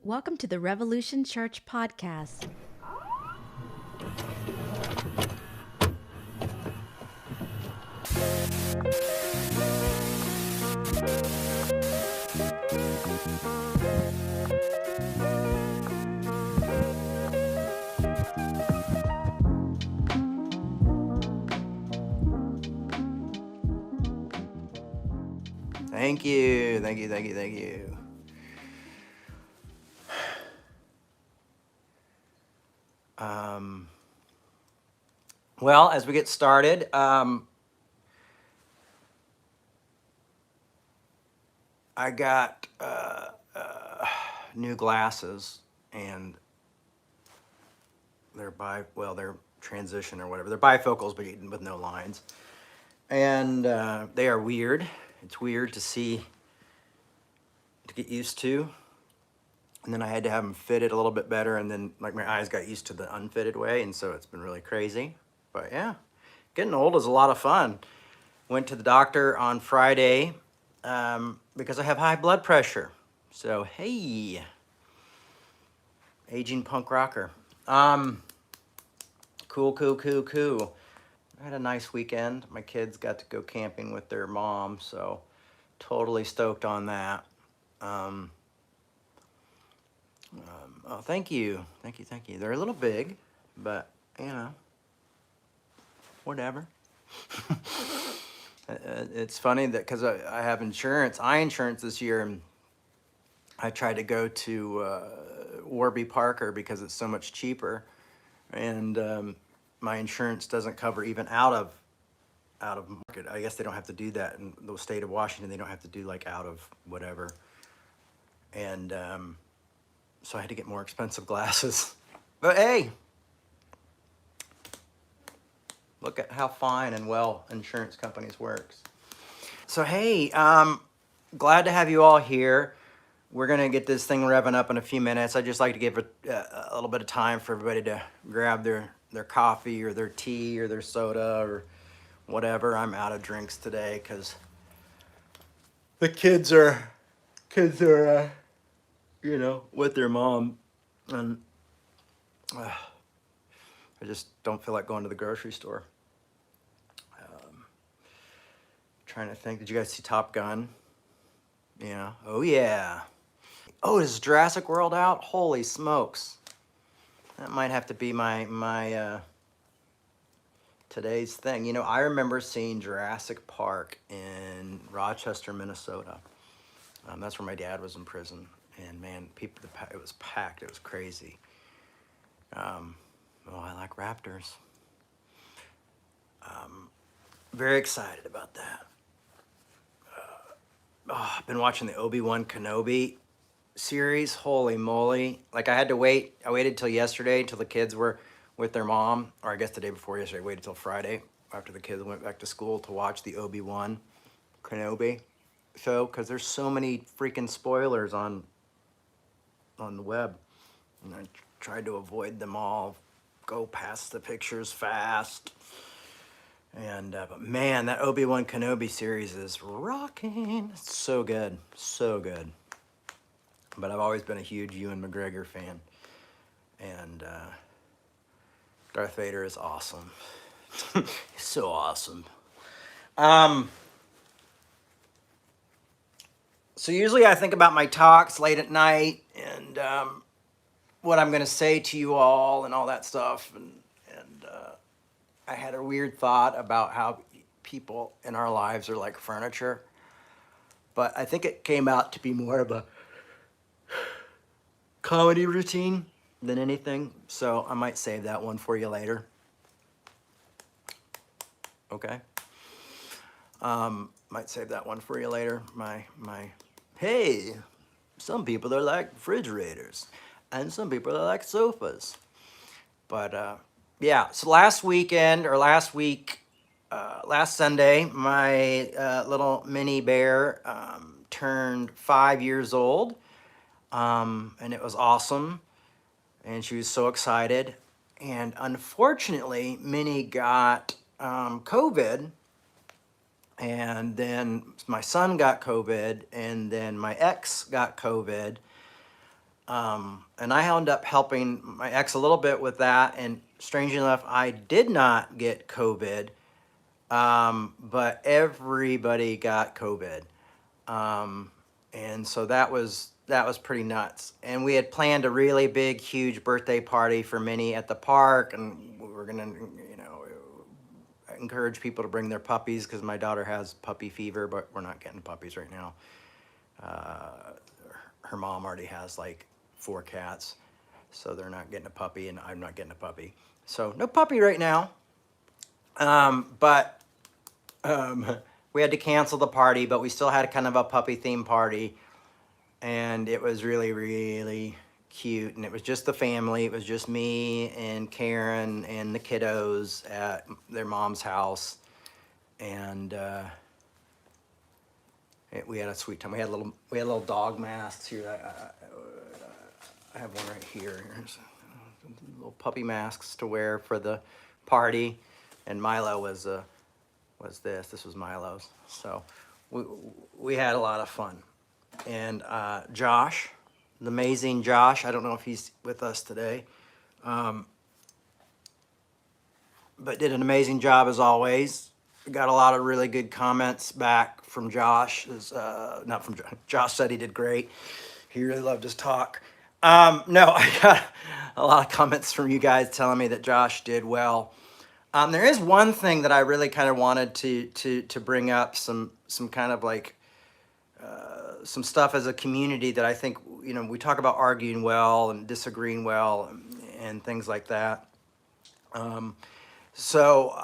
Welcome to the Revolution Church podcast. Thank you, thank you, thank you, thank you. Well, as we get started, I got new glasses, and they're transition or whatever. They're bifocals, but with no lines, and they are weird. It's weird to get used to. And then I had to have them fitted a little bit better, and then like my eyes got used to the unfitted way, and so it's been really crazy. But yeah, getting old is a lot of fun. Went to the doctor on Friday because I have high blood pressure. So hey, aging punk rocker. Cool. I had a nice weekend. My kids got to go camping with their mom, so totally stoked on that. Oh, thank you. They're a little big, but whatever. It's funny that because I have eye insurance this year, and I tried to go to Warby Parker because it's so much cheaper, and my insurance doesn't cover even out of market. I guess they don't have to do that in the state of Washington. They don't have to do like out of whatever, and so I had to get more expensive glasses. But hey, look at how fine and well insurance companies works. So hey, glad to have you all here. We're gonna get this thing revving up in a few minutes. I'd just like to give a little bit of time for everybody to grab their coffee or their tea or their soda or whatever. I'm out of drinks today because the kids are with their mom, and I just don't feel like going to the grocery store. Trying to think. Did you guys see Top Gun? Yeah. Oh yeah. Oh, is Jurassic World out? Holy smokes! That might have to be my today's thing. I remember seeing Jurassic Park in Rochester, Minnesota. That's where my dad was in prison, and man, it was packed. It was crazy. I like raptors. Very excited about that. I've been watching the Obi-Wan Kenobi series. Holy moly. Like I waited till yesterday till the kids were with their mom, or I guess the day before yesterday. I waited till Friday after the kids went back to school to watch the Obi-Wan Kenobi show, because there's so many freaking spoilers on the web, and I tried to avoid them all, go past the pictures fast. And but man, that Obi-Wan Kenobi series is rocking. It's so good. But I've always been a huge Ewan McGregor fan, and Darth Vader is awesome. He's so awesome. So usually I think about my talks late at night, and what I'm going to say to you all and all that stuff, and I had a weird thought about how people in our lives are like furniture, but I think it came out to be more of a comedy routine than anything, so I might save that one for you later. Okay. Might save that one for you later. My hey, some people are like refrigerators, and some people are like sofas. But yeah, so last Sunday, my little mini bear turned 5 years old, and it was awesome, and she was so excited. And unfortunately, Minnie got COVID, and then my son got COVID, and then my ex got COVID, And I ended up helping my ex a little bit with that. And strangely enough, I did not get COVID, but everybody got COVID. And so that was pretty nuts. And we had planned a really big, huge birthday party for Minnie at the park, and we were gonna, encourage people to bring their puppies because my daughter has puppy fever, but we're not getting puppies right now. Her mom already has like 4 cats, so they're not getting a puppy, and I'm not getting a puppy. So no puppy right now. But we had to cancel the party, but we still had kind of a puppy theme party, and it was really, really cute. And it was just the family. It was just me and Karen and the kiddos at their mom's house, and we had a sweet time. We had little dog masks here. I have one right here. Here's little puppy masks to wear for the party, and Milo was this. This was Milo's. So we had a lot of fun. And Josh, the amazing Josh, I don't know if he's with us today, but did an amazing job as always. We got a lot of really good comments back from Josh. Not from Josh. Josh said he did great. He really loved his talk. No, I got a lot of comments from you guys telling me that Josh did well. There is one thing that I really kind of wanted to bring up, some kind of like some stuff as a community that I think, we talk about arguing well and disagreeing well and things like that. So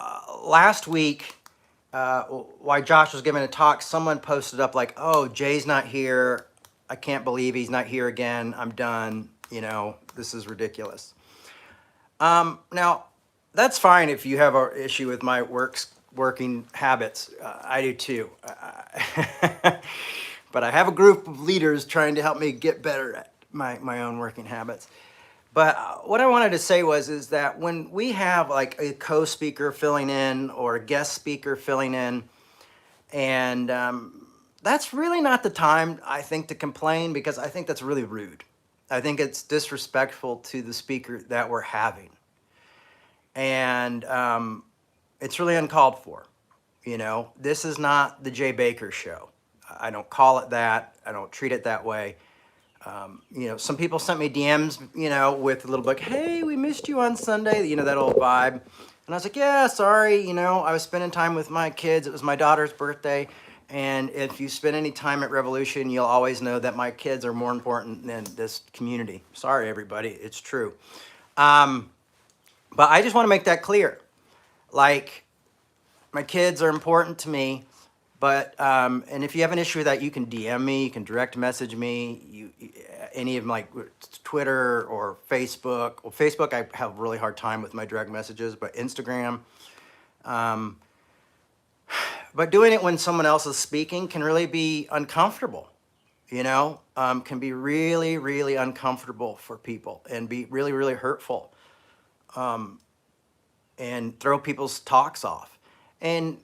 last week, while Josh was giving a talk, someone posted up like, "Oh, Jay's not here. I can't believe he's not here again. I'm done. This is ridiculous." Now, that's fine if you have an issue with my working habits. I do too. But I have a group of leaders trying to help me get better at my own working habits. But what I wanted to say is that when we have like a co-speaker filling in or a guest speaker filling in, and that's really not the time, I think, to complain, because I think that's really rude. I think it's disrespectful to the speaker that we're having. And it's really uncalled for. This is not the Jay Baker show. I don't call it that. I don't treat it that way. Some people sent me DMs, with a little like, "Hey, we missed you on Sunday," that old vibe. And I was like, "Yeah, sorry, I was spending time with my kids. It was my daughter's birthday. And if you spend any time at Revolution, you'll always know that my kids are more important than this community. Sorry, everybody. It's true." But I just want to make that clear. Like, my kids are important to me. But and if you have an issue with that, you can DM me, you can direct message me, any of my Twitter or Facebook. Well, Facebook, I have a really hard time with my direct messages, but Instagram. But doing it when someone else is speaking can really be uncomfortable. Can be really, really uncomfortable for people and be really, really hurtful, and throw people's talks off. And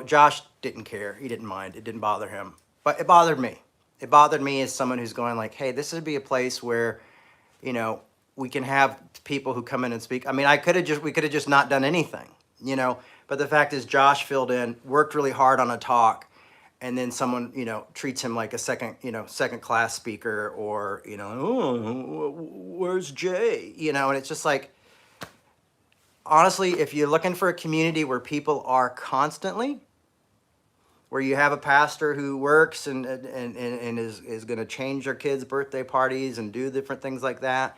Josh didn't care. He didn't mind. It didn't bother him. But it bothered me. It bothered me as someone who's going like, "Hey, this would be a place where, we can have people who come in and speak." I mean, we could have just not done anything, But the fact is, Josh filled in, worked really hard on a talk, and then someone, treats him like a second class speaker, or, "Oh, where's Jay?" And it's just like, honestly, if you're looking for a community where people are constantly, where you have a pastor who works and is going to change your kids' birthday parties and do different things like that,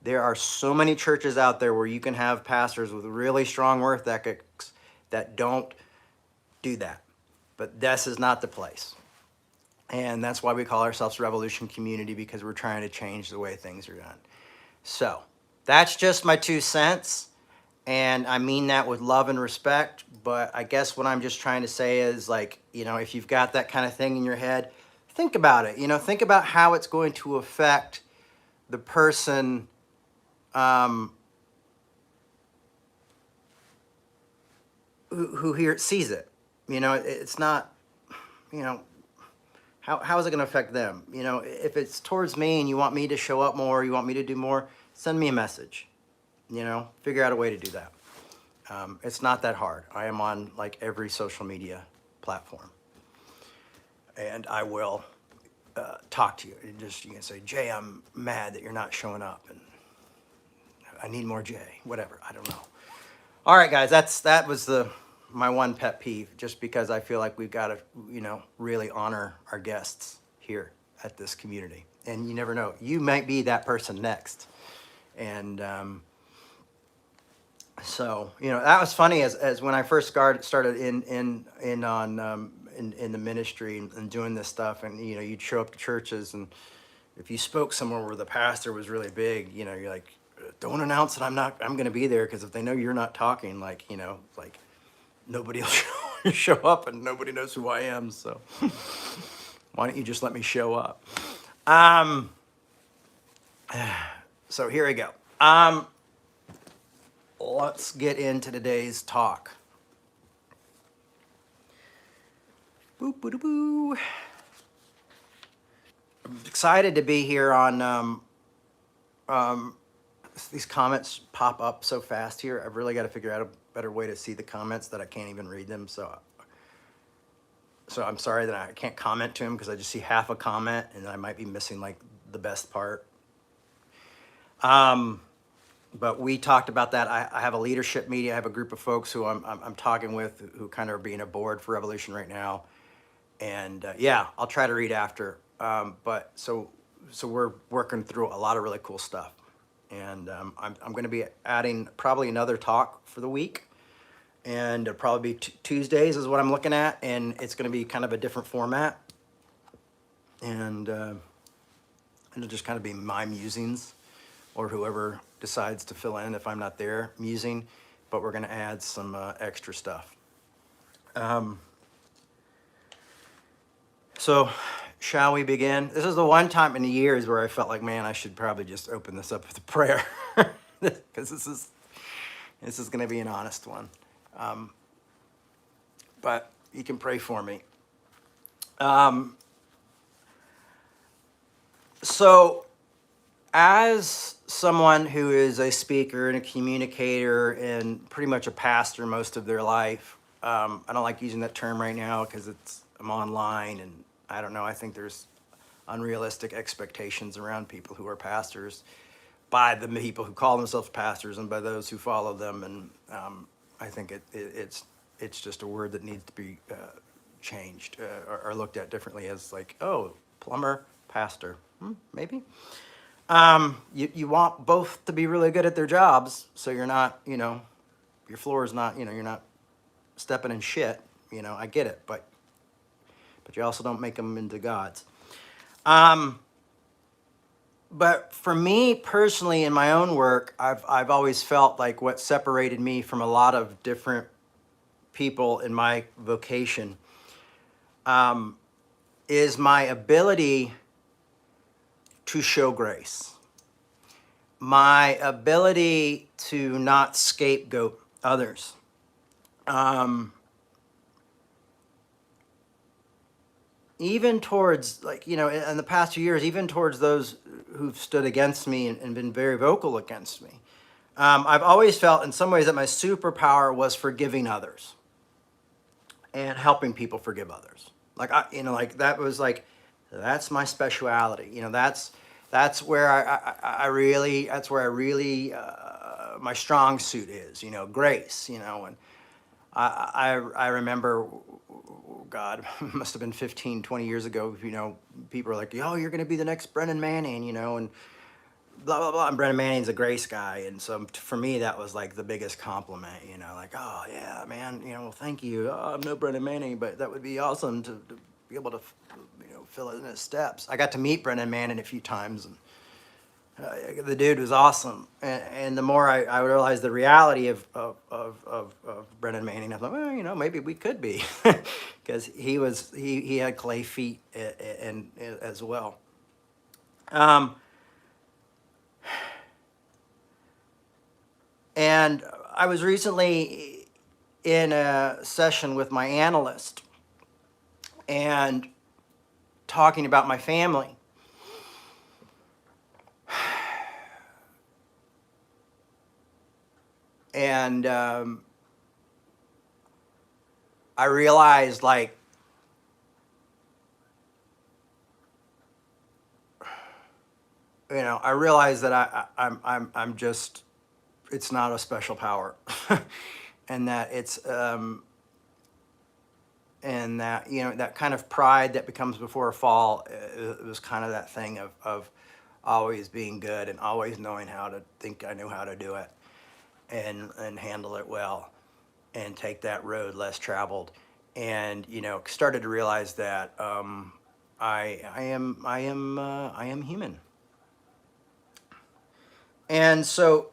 there are so many churches out there where you can have pastors with really strong work ethics that don't do that. But this is not the place. And that's why we call ourselves Revolution Community, because we're trying to change the way things are done. So that's just my 2 cents. And I mean that with love and respect, but I guess what I'm just trying to say is, like, if you've got that kind of thing in your head, think about it. Think about how it's going to affect the person who sees it. It's not, how is it going to affect them? You know, if it's towards me and you want me to show up more, you want me to do more, send me a message. You know, figure out a way to do that. It's not that hard. I am on like every social media platform, and I will talk to you. You can say, Jay, I'm mad that you're not showing up, and I need more Jay. Whatever. I don't know. All right, guys. That was my one pet peeve. Just because I feel like we've got to, really honor our guests here at this community, and you never know. You might be that person next, and so that was funny as when I first started in the ministry and doing this stuff, and you'd show up to churches, and if you spoke somewhere where the pastor was really big, you're like, don't announce that I'm going to be there, because if they know you're not talking, like nobody will show up, and nobody knows who I am. So why don't you just let me show up? So here we go. Let's get into today's talk. Boo, boo, boo. I'm excited to be here on. These comments pop up so fast here. I've really got to figure out a better way to see the comments that I can't even read them. So I'm sorry that I can't comment to them, because I just see half a comment and I might be missing like the best part. But we talked about that. I have a leadership meeting. I have a group of folks who I'm talking with, who kind of are being a board for Revolution right now. And yeah, I'll try to read after. But so we're working through a lot of really cool stuff. And I'm going to be adding probably another talk for the week. And it'll probably be Tuesdays is what I'm looking at. And it's going to be kind of a different format. And it'll just kind of be my musings, or whoever decides to fill in if I'm not there musing. But we're going to add some extra stuff. So shall we begin? This is the one time in the years where I felt like, man, I should probably just open this up with a prayer, because this is going to be an honest one. But you can pray for me. So as someone who is a speaker and a communicator and pretty much a pastor most of their life, I don't like using that term right now because I'm online, and I don't know, I think there's unrealistic expectations around people who are pastors by the people who call themselves pastors and by those who follow them. And I think it's just a word that needs to be changed or looked at differently, as like, oh, plumber, pastor, maybe. You want both to be really good at their jobs, so you're not, your floor is not, you're not stepping in shit. I get it, but you also don't make them into gods. But for me personally, in my own work, I've always felt like what separated me from a lot of different people in my vocation is my ability to show grace, my ability to not scapegoat others. Even towards, like, in the past few years, even towards those who've stood against me and been very vocal against me. I've always felt in some ways that my superpower was forgiving others and helping people forgive others. Like, that was like, that's my speciality. That's where I really, my strong suit is, grace, and I remember, God, must have been 15, 20 years ago, people are like, oh, you're going to be the next Brennan Manning, and blah, blah, blah. And Brennan Manning's a grace guy. And so for me, that was like the biggest compliment, like, oh, yeah, man, well, thank you. Oh, I'm no Brennan Manning, but that would be awesome to be able to, fill in his steps. I got to meet Brennan Manning a few times, and the dude was awesome. And the more I realized the reality of Brennan Manning, I thought, well, maybe we could be, because he had clay feet and as well. And I was recently in a session with my analyst and talking about my family. And I realized, like, I realized that I'm just, it's not a special power, and that it's and that, that kind of pride that becomes before a fall, it was kind of that thing of always being good and always knowing how to think I knew how to do it, and handle it well, and take that road less traveled, and started to realize that I am human. And so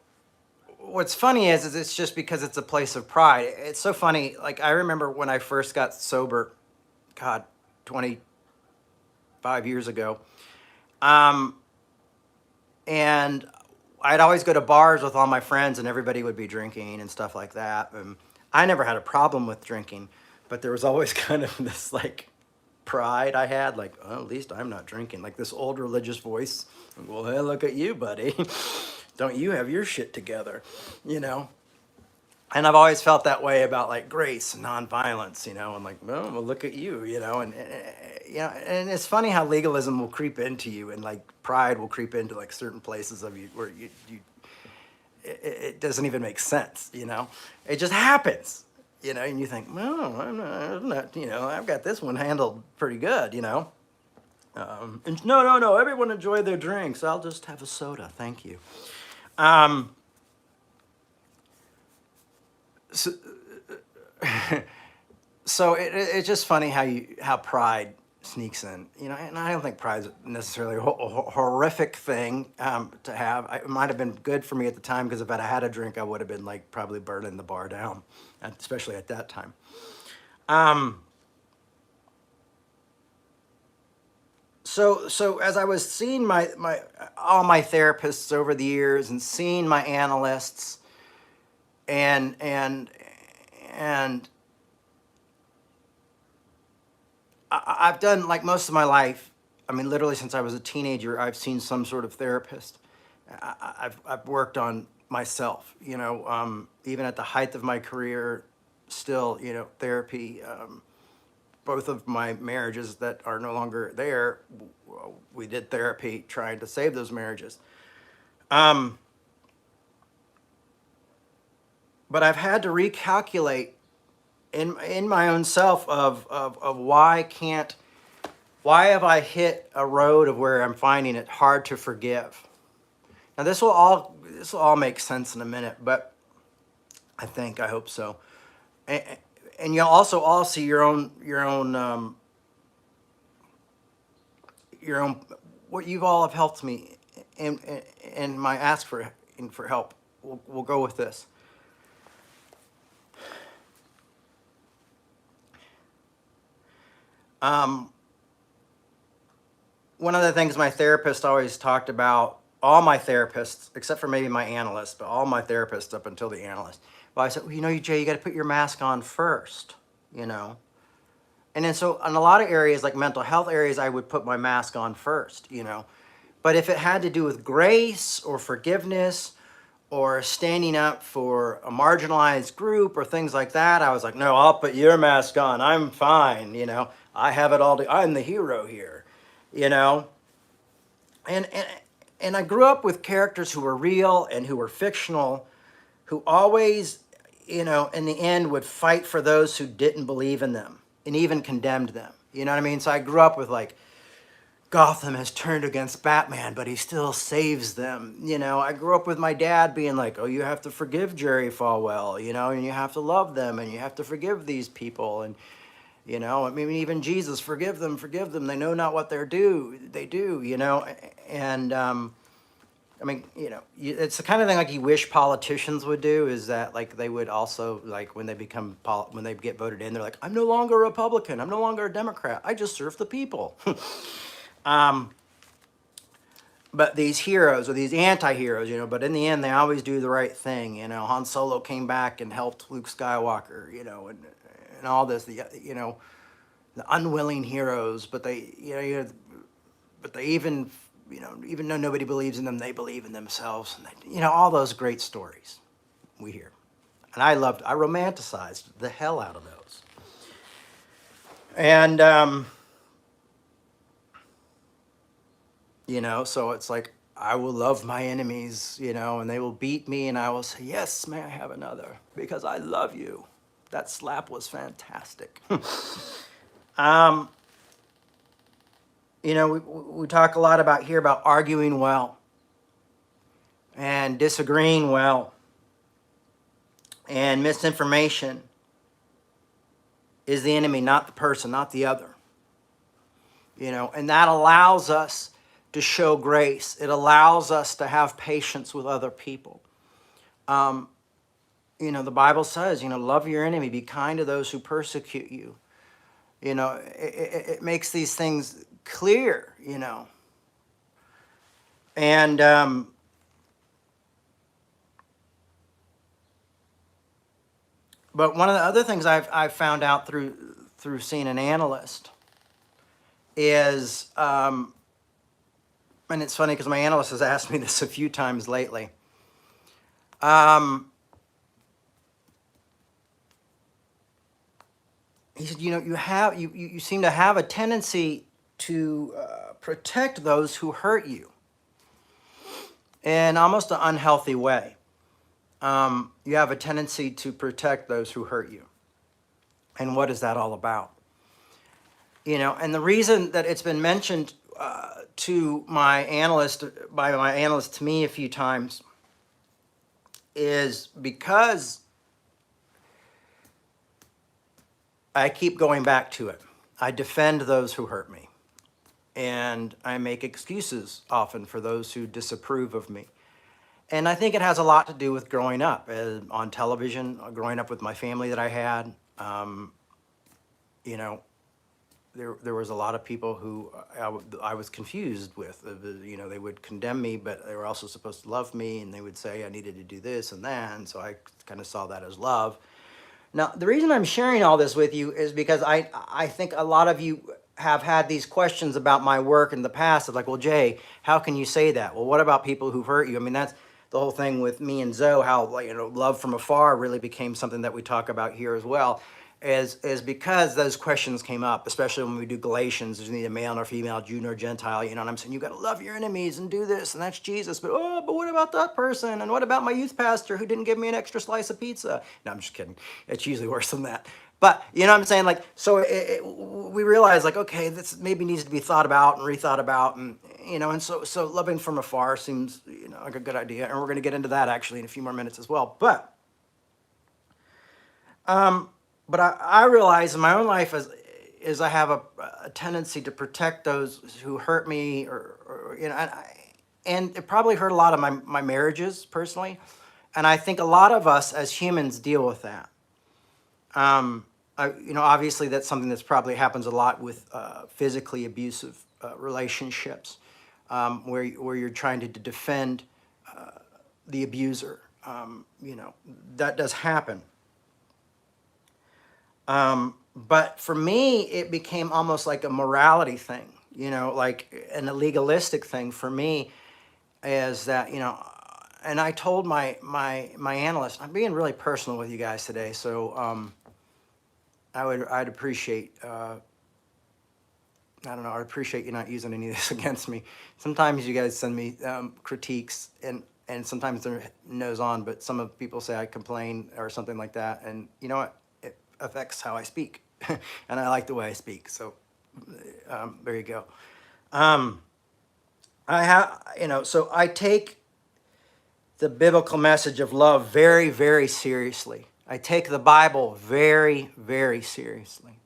what's funny is it's just because it's a place of pride. It's so funny. Like, I remember when I first got sober, God, 25 years ago. And I'd always go to bars with all my friends, and everybody would be drinking and stuff like that. And I never had a problem with drinking, but there was always kind of this, like, pride I had, like, oh, at least I'm not drinking. Like, this old religious voice. Well, hey, look at you, buddy. Don't you have your shit together, And I've always felt that way about, like, grace and nonviolence, and like, well, look at you, and it's funny how legalism will creep into you, and, like, pride will creep into, like, certain places of you where it doesn't even make sense, It just happens, and you think, well, I'm not, I've got this one handled pretty good, And no, everyone enjoy their drinks. I'll just have a soda, thank you. So, so it's just funny how pride sneaks in, and I don't think pride is necessarily a horrific thing to have. It might have been good for me at the time, because if I'd had a drink, I would have been, like, probably burning the bar down, especially at that time. So as I was seeing all my therapists over the years, and seeing my analysts, and I've done, like, most of my life. I mean, literally since I was a teenager, I've seen some sort of therapist. I've worked on myself, even at the height of my career, still, therapy. Both of my marriages that are no longer there, we did therapy trying to save those marriages. But I've had to recalculate in my own self of why have I hit a road of where I'm finding it hard to forgive. Now, this will all make sense in a minute, but I hope so. And you'll also all see your own what you've all have helped me in my ask for help. We'll go with this. One of the things my therapist always talked about, all my therapists, except for maybe my analyst, but all my therapists up until the analyst, well, I said, well, Jay, you got to put your mask on first, And then so in a lot of areas, like mental health areas, I would put my mask on first, But if it had to do with grace or forgiveness or standing up for a marginalized group or things like that, I was like, no, I'll put your mask on. I'm fine, I have it all. I'm the hero here, And I grew up with characters who were real and who were fictional, who always, in the end would fight for those who didn't believe in them and even condemned them. You know what I mean? So I grew up with, like, Gotham has turned against Batman, but he still saves them. I grew up with my dad being like, oh, you have to forgive Jerry Falwell, and you have to love them, and you have to forgive these people. And, I mean, even Jesus, forgive them. They know not what they do, And, I mean, it's the kind of thing, like, you wish politicians would do, is that, like, they would also, like, when they get voted in, they're like, I'm no longer a Republican. I'm no longer a Democrat. I just serve the people. But these heroes or these anti-heroes, but in the end, they always do the right thing. Han Solo came back and helped Luke Skywalker, and all this, the the unwilling heroes, but they, but they even, even though nobody believes in them, they believe in themselves. And they, all those great stories we hear. And I romanticized the hell out of those. And, so it's like, I will love my enemies, and they will beat me, and I will say, yes, may I have another? Because I love you. That slap was fantastic. We talk a lot about arguing well and disagreeing well, and misinformation is the enemy, not the person, not the other. And that allows us to show grace. It allows us to have patience with other people. The Bible says, love your enemy, be kind to those who persecute you. It makes these things clear, And but one of the other things I've found out through seeing an analyst is, and it's funny because my analyst has asked me this a few times lately. He said, you seem to have a tendency to protect those who hurt you in almost an unhealthy way. You have a tendency to protect those who hurt you. And what is that all about? And the reason that it's been mentioned by my analyst to me a few times is because I keep going back to it. I defend those who hurt me. And I make excuses often for those who disapprove of me. And I think it has a lot to do with growing up on television, growing up with my family that I had. There was a lot of people who I was confused with. They would condemn me, but they were also supposed to love me, and they would say I needed to do this and that, and so I kind of saw that as love. Now, the reason I'm sharing all this with you is because I think a lot of you have had these questions about my work in the past of like, well, Jay, how can you say that? Well, what about people who've hurt you? I mean, that's the whole thing with me and Zoe, how love from afar really became something that we talk about here as well, is because those questions came up, especially when we do Galatians, there's neither male nor female, Jew nor Gentile, and I'm saying you got to love your enemies and do this, and that's Jesus, but what about that person? And what about my youth pastor who didn't give me an extra slice of pizza? No, I'm just kidding. It's usually worse than that. But you know what I'm saying? Like, so we realize like, okay, this maybe needs to be thought about and rethought about, and and so loving from afar seems like a good idea, and we're going to get into that actually in a few more minutes as well. But I realize in my own life is I have a tendency to protect those who hurt me, or and it probably hurt a lot of my marriages personally, and I think a lot of us as humans deal with that. Obviously that's something that's probably happens a lot with physically abusive relationships, where you're trying to defend the abuser. That does happen. But for me, it became almost like a morality thing, like an legalistic thing for me, is that, and I told my analyst, I'm being really personal with you guys today, so I'd appreciate, I'd appreciate you not using any of this against me. Sometimes you guys send me critiques, and sometimes they're nose on, but some of people say I complain or something like that, and you know what? It affects how I speak, and I like the way I speak, so there you go. So I take the biblical message of love very, very seriously. I take the Bible very, very seriously.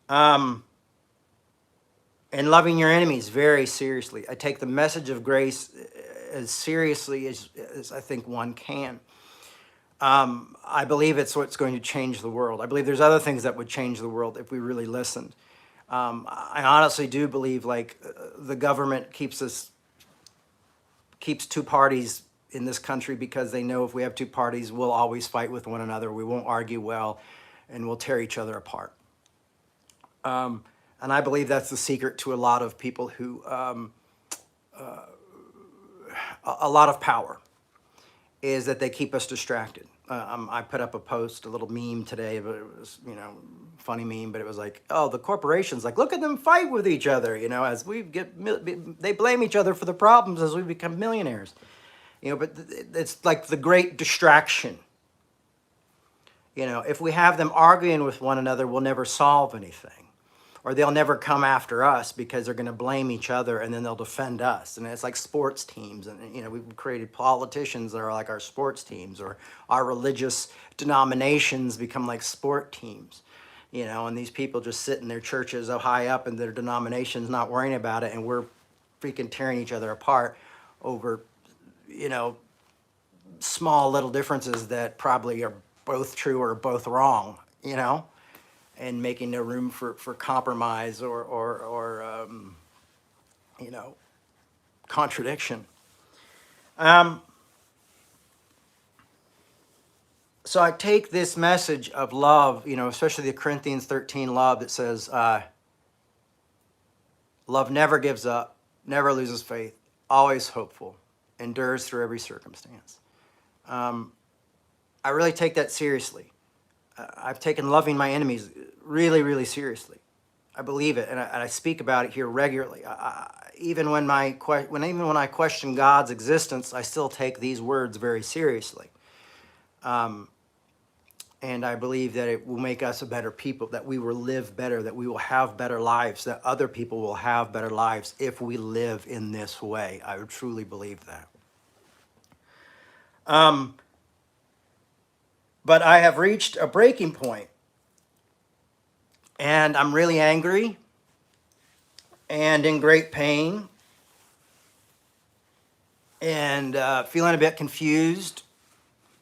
And loving your enemies very seriously. I take the message of grace as seriously as I think one can. I believe it's what's going to change the world. I believe there's other things that would change the world if we really listened. I honestly do believe the government keeps two parties in this country because they know if we have two parties, we'll always fight with one another. We won't argue well, and we'll tear each other apart. And I believe that's the secret to a lot of people who, a lot of power, is that they keep us distracted. I put up a post, a little meme today, but it was, funny meme, but it was like, oh, the corporations, like, look at them fight with each other, as we they blame each other for the problems as we become millionaires, but it's like the great distraction. If we have them arguing with one another, we'll never solve anything. Or they'll never come after us because they're going to blame each other and then they'll defend us. And it's like sports teams. And, we've created politicians that are like our sports teams, or our religious denominations become like sport teams. And these people just sit in their churches so high up in their denominations, not worrying about it. And we're freaking tearing each other apart over, small little differences that probably are both true or both wrong, and making no room for compromise or contradiction. So I take this message of love, especially the Corinthians 13 love that says, love never gives up, never loses faith, always hopeful, endures through every circumstance. I really take that seriously. I've taken loving my enemies really, really seriously. I believe it, and I speak about it here regularly. Even when I question God's existence, I still take these words very seriously. And I believe that it will make us a better people, that we will live better, that we will have better lives, that other people will have better lives if we live in this way. I truly believe that. But I have reached a breaking point, and I'm really angry and in great pain and feeling a bit confused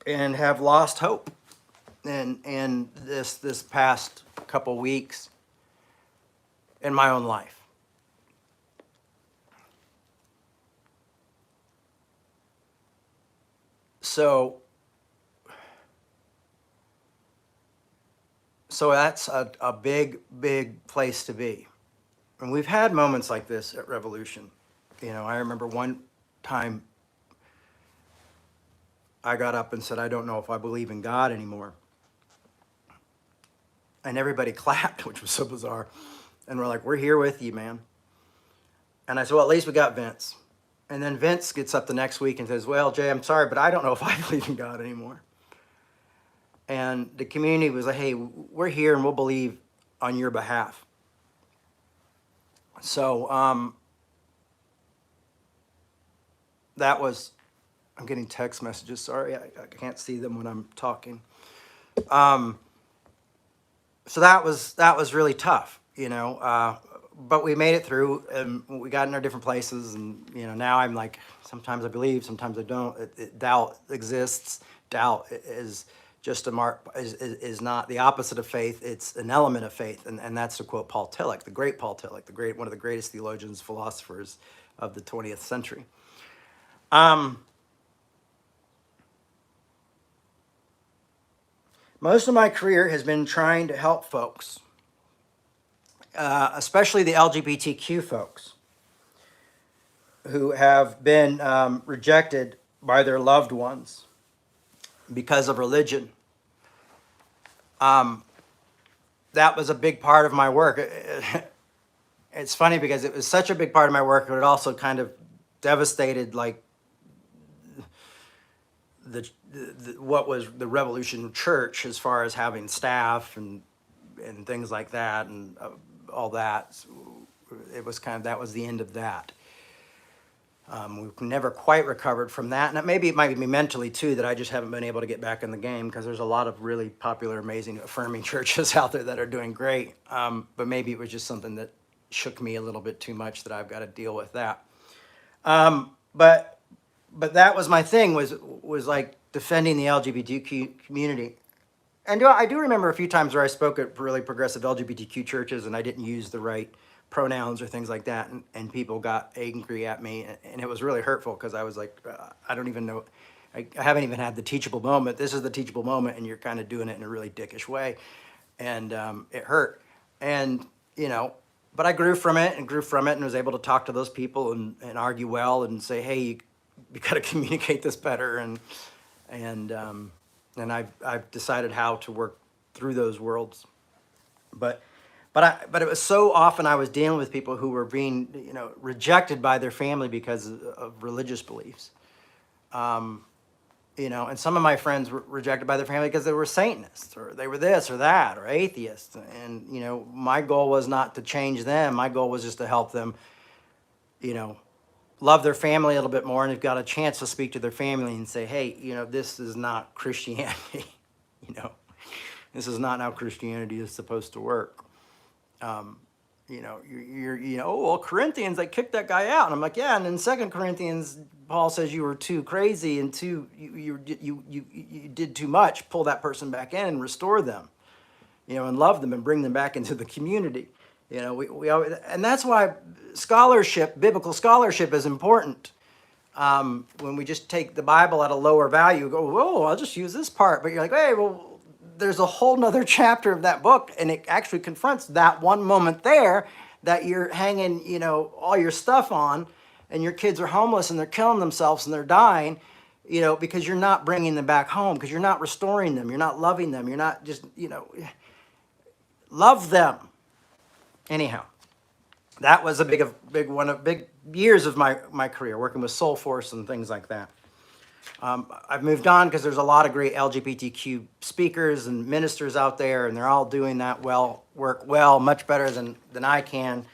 and have lost hope in this past couple weeks in my own life. So that's a big, big place to be. And we've had moments like this at Revolution. I remember one time I got up and said, I don't know if I believe in God anymore. And everybody clapped, which was so bizarre. And we're like, we're here with you, man. And I said, well, at least we got Vince. And then Vince gets up the next week and says, well, Jay, I'm sorry, but I don't know if I believe in God anymore. And the community was like, hey, we're here and we'll believe on your behalf. So that was, I'm getting text messages. Sorry, I can't see them when I'm talking. So that was really tough, but we made it through, and we got in our different places. And, now I'm like, sometimes I believe, sometimes I don't. Doubt exists. Doubt is just is not the opposite of faith. It's an element of faith. And that's to quote Paul Tillich, the great Paul Tillich, one of the greatest theologians, philosophers of the 20th century. Most of my career has been trying to help folks, especially the LGBTQ folks, who have been rejected by their loved ones because of religion. That was a big part of my work. It's funny because it was such a big part of my work, but it also kind of devastated, like, what was the Revolution Church as far as having staff and things like that, and all that. So it was that was the end of that. We've never quite recovered from that, and maybe it might be mentally too, that I just haven't been able to get back in the game, because there's a lot of really popular, amazing, affirming churches out there that are doing great. But maybe it was just something that shook me a little bit too much, that I've got to deal with that. But that was my thing, was like defending the LGBTQ community. And I do remember a few times where I spoke at really progressive LGBTQ churches and I didn't use the right pronouns or things like that, and people got angry at me, and it was really hurtful, because I was like, I don't even know, I haven't even had the teachable moment. This is the teachable moment, and you're kind of doing it in a really dickish way, and it hurt. And but I grew from it and was able to talk to those people and argue well and say, hey, you got to communicate this better. And I've decided how to work through those worlds. But it was so often I was dealing with people who were being, rejected by their family because of religious beliefs. And some of my friends were rejected by their family because they were Satanists or they were this or that or atheists. And, my goal was not to change them. My goal was just to help them, love their family a little bit more. And they've got a chance to speak to their family and say, hey, this is not Christianity. This is not how Christianity is supposed to work. Oh, well, Corinthians, they kicked that guy out. And I'm like, yeah. And in 2 Corinthians, Paul says you were too crazy and you did too much. Pull that person back in and restore them, and love them and bring them back into the community. We always, and that's why biblical scholarship is important. When we just take the Bible at a lower value, go, whoa, I'll just use this part. But you're like, hey, well, there's a whole nother chapter of that book, and it actually confronts that one moment there that you're hanging, all your stuff on, and your kids are homeless and they're killing themselves and they're dying, because you're not bringing them back home, because you're not restoring them, you're not loving them, you're not just, love them. Anyhow, that was a big years of my career, working with Soul Force and things like that. I've moved on because there's a lot of great LGBTQ speakers and ministers out there, and they're all doing that work well, much better than I can.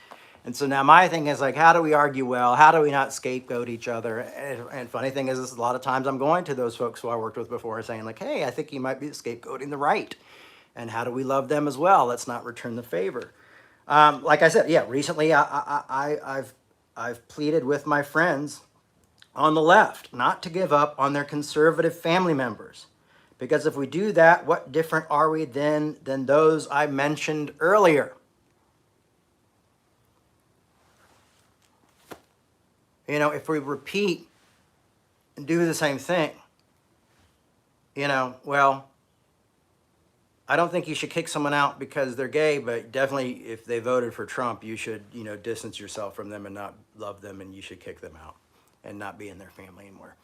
And so now my thing is like, how do we argue well? How do we not scapegoat each other? And funny thing is a lot of times I'm going to those folks who I worked with before saying like, hey, I think you might be scapegoating the right. And how do we love them as well? Let's not return the favor. Like I said, yeah, recently I've pleaded with my friends on the left not to give up on their conservative family members. Because if we do that, what different are we then than those I mentioned earlier? If we repeat and do the same thing, well, I don't think you should kick someone out because they're gay, but definitely if they voted for Trump, you should, distance yourself from them and not love them, and you should kick them out and not be in their family anymore.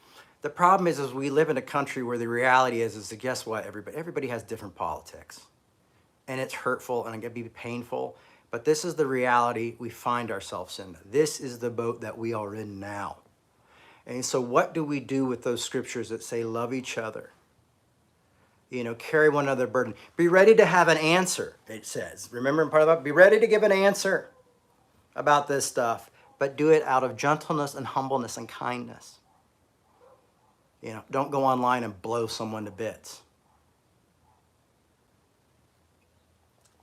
The problem is we live in a country where the reality is that guess what? Everybody has different politics, and it's hurtful and it can be painful, but this is the reality we find ourselves in. This is the boat that we are in now. And so what do we do with those scriptures that say love each other? Carry one another's burden. Be ready to have an answer, it says. Remember in part of that? Be ready to give an answer about this stuff, but do it out of gentleness and humbleness and kindness. Don't go online and blow someone to bits.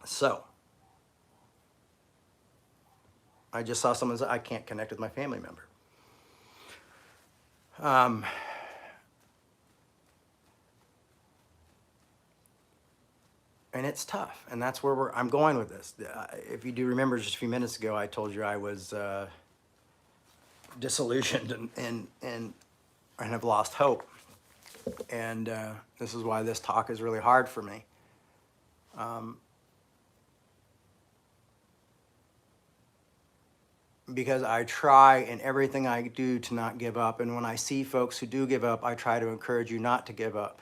So, I just saw someone say, I can't connect with my family member. And it's tough, and that's where I'm going with this. If you do remember, just a few minutes ago, I told you I was disillusioned and have lost hope. And this is why this talk is really hard for me. Because I try in everything I do to not give up. And when I see folks who do give up, I try to encourage you not to give up.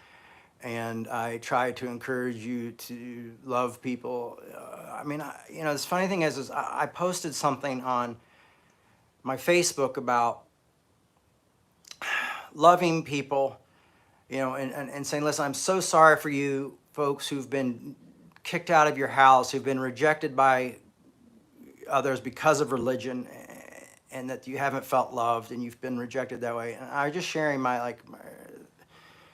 And I try to encourage you to love people. This funny thing is I posted something on my Facebook about loving people, and saying, listen, I'm so sorry for you folks who've been kicked out of your house, who've been rejected by others because of religion, and that you haven't felt loved and you've been rejected that way. And I was just sharing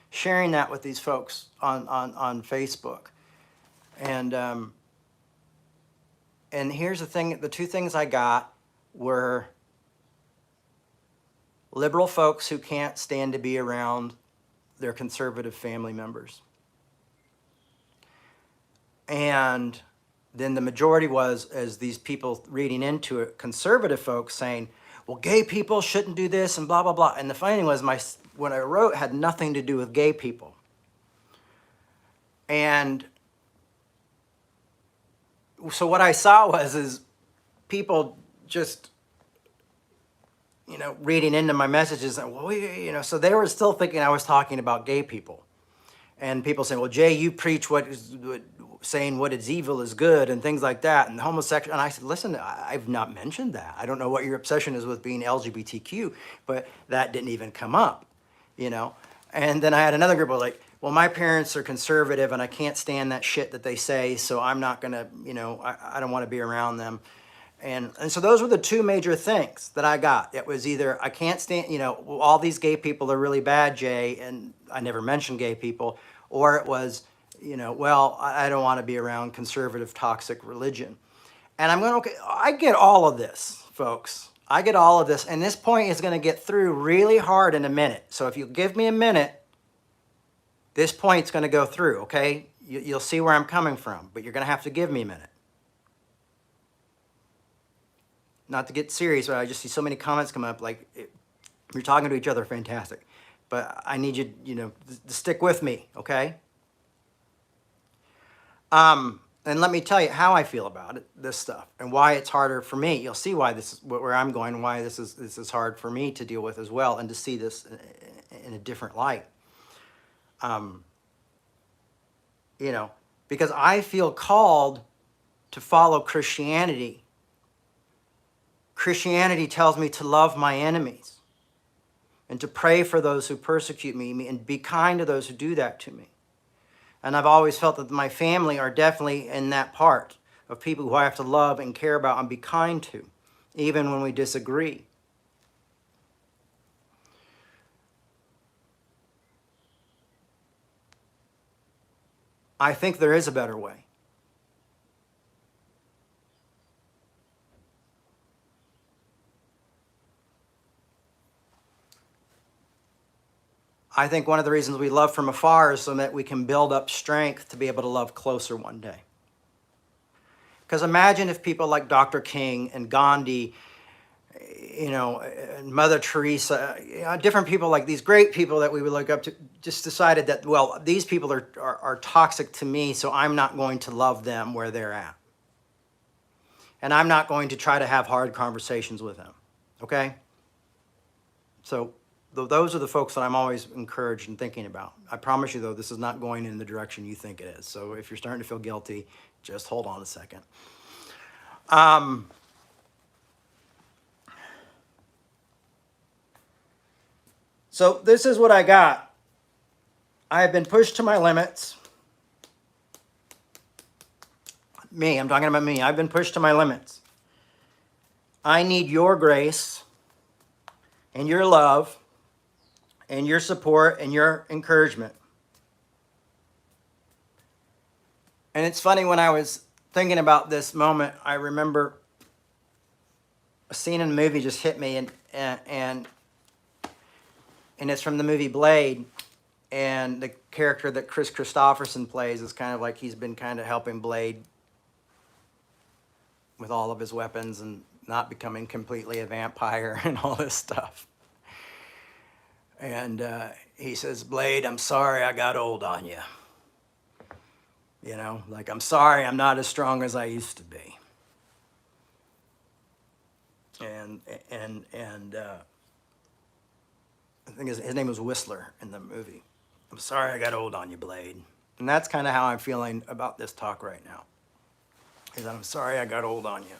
sharing that with these folks on Facebook. And here's the thing, the two things I got were liberal folks who can't stand to be around their conservative family members. And then the majority was, as these people reading into it, conservative folks saying, well, gay people shouldn't do this and blah, blah, blah. And the funny thing was what I wrote had nothing to do with gay people. And so what I saw is people just, reading into my messages and, well, so they were still thinking I was talking about gay people. And people saying, well, Jay, you preach saying what is evil is good and things like that, and homosexual. And I said, listen, I've not mentioned that. I don't know what your obsession is with being LGBTQ, but that didn't even come up, And then I had another group of like, well, my parents are conservative and I can't stand that shit that they say, so I'm not gonna, I don't want to be around them. And so those were the two major things that I got. It was either I can't stand, all these gay people are really bad, Jay, and I never mentioned gay people, or it was, well, I don't want to be around conservative, toxic religion. And I'm going, okay, I get all of this, folks. I get all of this. And this point is going to get through really hard in a minute. So if you give me a minute, this point's going to go through, okay? You'll see where I'm coming from, but you're going to have to give me a minute. Not to get serious, but I just see so many comments come up like, you're talking to each other, fantastic. But I need you, to stick with me, okay? And let me tell you how I feel about it, this stuff, and why it's harder for me. You'll see why this is where I'm going, and why this is hard for me to deal with as well, and to see this in a different light. Because I feel called to follow Christianity. Christianity tells me to love my enemies and to pray for those who persecute me and be kind to those who do that to me. And I've always felt that my family are definitely in that part of people who I have to love and care about and be kind to, even when we disagree. I think there is a better way. I think one of the reasons we love from afar is so that we can build up strength to be able to love closer one day. Because imagine if people like Dr. King and Gandhi, and Mother Teresa, different people like these great people that we would look up to, just decided that, well, these people are toxic to me, so I'm not going to love them where they're at. And I'm not going to try to have hard conversations with them, okay? So those are the folks that I'm always encouraged and thinking about. I promise you, though, this is not going in the direction you think it is. So if you're starting to feel guilty, just hold on a second. So this is what I got. I have been pushed to my limits. I'm talking about me. I've been pushed to my limits. I need your grace and your love and your support and your encouragement. And it's funny, when I was thinking about this moment, I remember a scene in the movie just hit me, and it's from the movie Blade, and the character that Chris Christopherson plays is kind of like he's been kind of helping Blade with all of his weapons and not becoming completely a vampire and all this stuff. And he says, Blade, I'm sorry I got old on you. Like, I'm sorry I'm not as strong as I used to be. And I think his name was Whistler in the movie. I'm sorry I got old on you, Blade. And that's kind of how I'm feeling about this talk right now. Is that I'm sorry I got old on you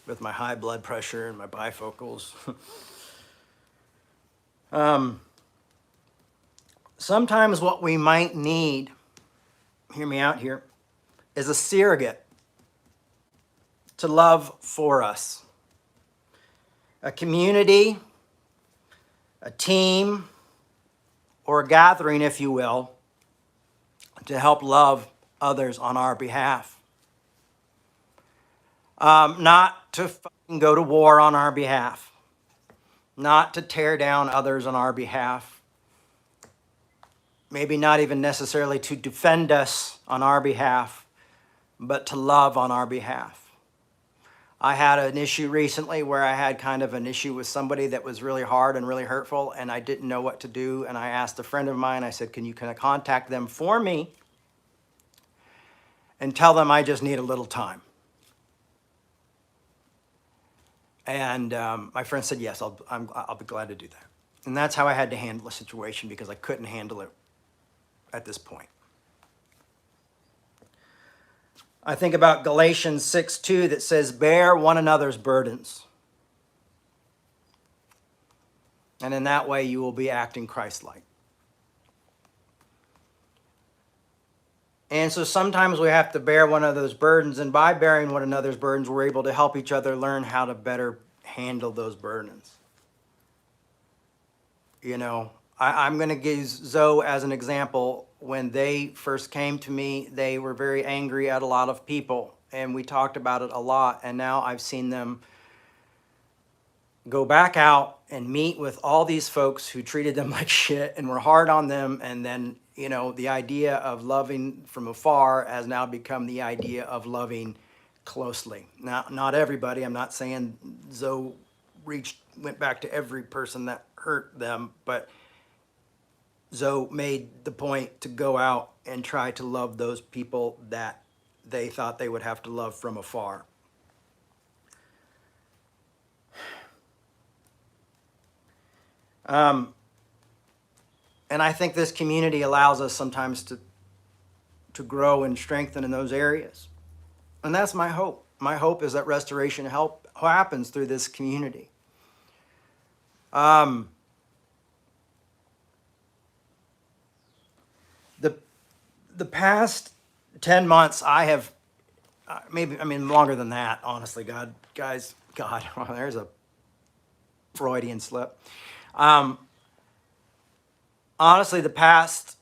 with my high blood pressure and my bifocals. Sometimes what we might need, hear me out here, is a surrogate to love for us. A community, a team, or a gathering, if you will, to help love others on our behalf. Not to fucking go to war on our behalf. Not to tear down others on our behalf. Maybe not even necessarily to defend us on our behalf, but to love on our behalf. I had an issue recently where I had kind of an issue with somebody that was really hard and really hurtful, and I didn't know what to do. And I asked a friend of mine, I said, can I contact them for me? and tell them I just need a little time. And my friend said, yes, I'll be glad to do that. And that's how I had to handle the situation, because I couldn't handle it at this point. I think about Galatians 6:2 that says, bear one another's burdens. And in that way, you will be acting Christ-like. And so sometimes we have to bear one another's burdens, and by bearing one another's burdens, we're able to help each other learn how to better handle those burdens. You know, I'm going to use Zoe as an example. When they first came to me, they were very angry at a lot of people, and we talked about it a lot, and now I've seen them go back out and meet with all these folks who treated them like shit and were hard on them. And then, you know, the idea of loving from afar has now become the idea of loving closely. Now, not everybody. I'm not saying Zoe went back to every person that hurt them, but Zoe made the point to go out and try to love those people that they thought they would have to love from afar. And I think this community allows us sometimes to grow and strengthen in those areas. And that's my hope. My hope is that restoration happens through this community. The past 10 months, I have, longer than that, honestly, God, well, there's a Freudian slip. Honestly, the past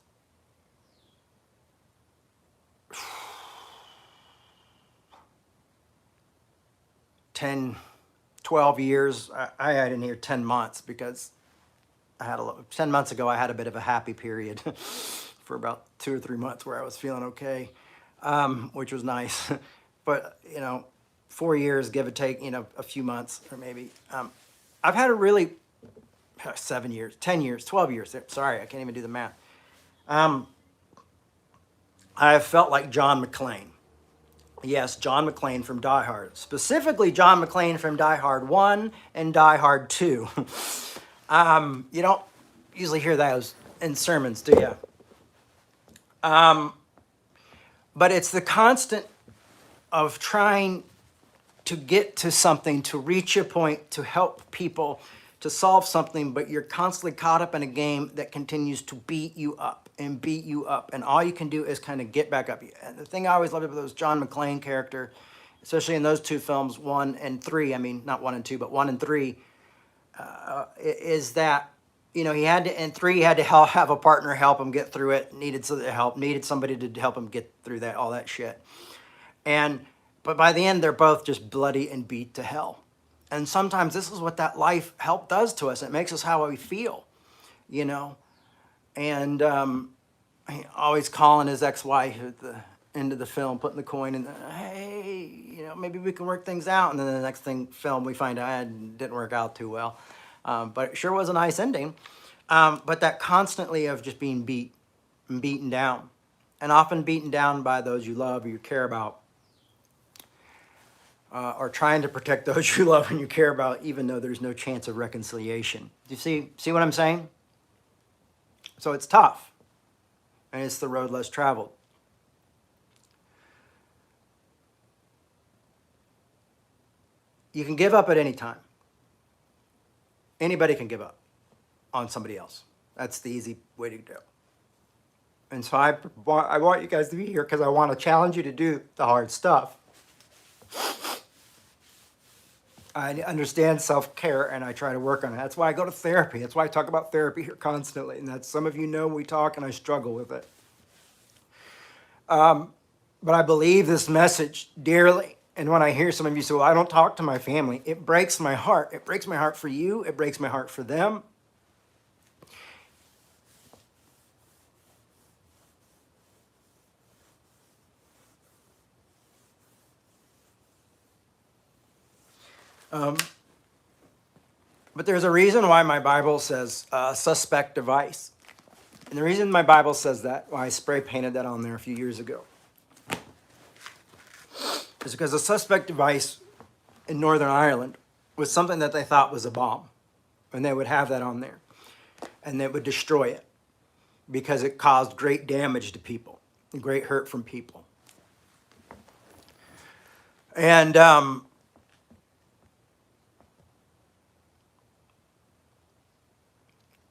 10, 12 years, I had in here 10 months, because 10 months ago, I had a bit of a happy period for about 2 or 3 months where I was feeling okay, which was nice. But, 4 years, give or take, a few months, or maybe. I've had a really 7 years, 10 years, 12 years. Sorry, I can't even do the math. I have felt like John McClane. Yes, John McClane from Die Hard. Specifically, John McClane from Die Hard 1 and Die Hard 2. You don't usually hear those in sermons, do you? But it's the constant of trying to get to something, to reach a point, to help people, to solve something, but you're constantly caught up in a game that continues to beat you up and beat you up. And all you can do is kind of get back up. And the thing I always loved about those John McClane character, especially in those 2 films, 1 and 3, not 1 and 2, but 1 and 3, is that, he had to, in 3, he had to have a partner help him get through it, needed somebody to help him get through that, all that shit. But by the end, they're both just bloody and beat to hell. And sometimes this is what that life help does to us. It makes us how we feel, And always calling his ex-wife at the end of the film, putting the coin in, hey, maybe we can work things out. And then the next film we find out it didn't work out too well. But it sure was a nice ending. But that constantly of just being beat and beaten down, and often beaten down by those you love or you care about, or trying to protect those you love and you care about, even though there's no chance of reconciliation. Do you see what I'm saying? So it's tough, and it's the road less traveled. You can give up at any time. Anybody can give up on somebody else. That's the easy way to do. And so I want you guys to be here because I want to challenge you to do the hard stuff. I understand self-care, and I try to work on it. That's why I go to therapy. That's why I talk about therapy here constantly. And that's, some of you know, we talk, and I struggle with it. But I believe this message dearly. And when I hear some of you say, well, I don't talk to my family, it breaks my heart. It breaks my heart for you. It breaks my heart for them. But there's a reason why my Bible says suspect device. And the reason my Bible says that, why I spray painted that on there a few years ago, is because a suspect device in Northern Ireland was something that they thought was a bomb. And they would have that on there. And they would destroy it because it caused great damage to people, great hurt from people. And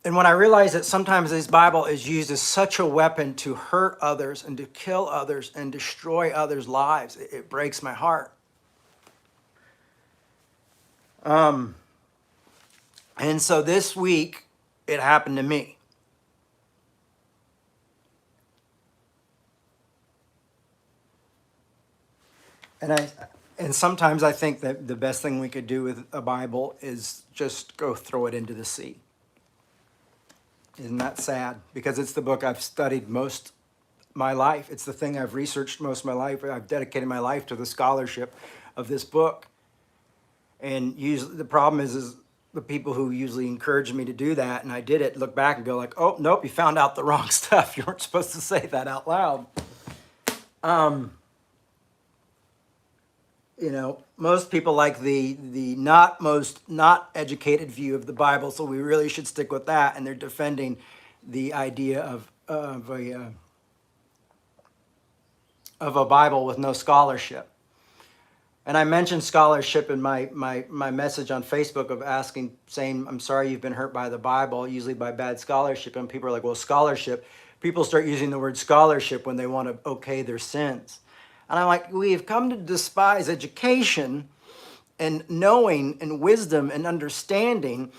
when I realized that sometimes this Bible is used as such a weapon to hurt others and to kill others and destroy others' lives, it breaks my heart. And so this week, it happened to me. And sometimes I think that the best thing we could do with a Bible is just go throw it into the sea. Isn't that sad? Because it's the book I've studied most my life. It's the thing I've researched most of my life. I've dedicated my life to the scholarship of this book. And usually the problem is the people who usually encourage me to do that, and I did it, look back and go like, oh, nope, you found out the wrong stuff. You weren't supposed to say that out loud. You know, most people like the not educated view of the Bible, so we really should stick with that. And they're defending the idea of a Bible with no scholarship. And I mentioned scholarship in my message on Facebook of saying, I'm sorry you've been hurt by the Bible, usually by bad scholarship. And people are like, well, scholarship. People start using the word scholarship when they want to okay their sins. And I'm like, we've come to despise education and knowing and wisdom and understanding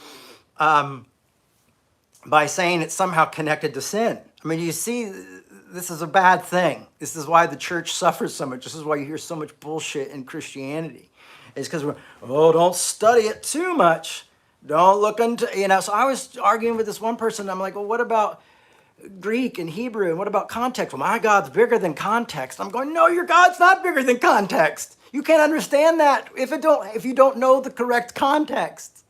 by saying it's somehow connected to sin. I mean, you see, this is a bad thing. This is why the church suffers so much. This is why you hear so much bullshit in Christianity. It's because don't study it too much. Don't look into, So I was arguing with this one person. I'm like, well, what about Greek and Hebrew, and what about context? Well, my God's bigger than context. I'm going, no, your God's not bigger than context. You can't understand that if you don't know the correct context.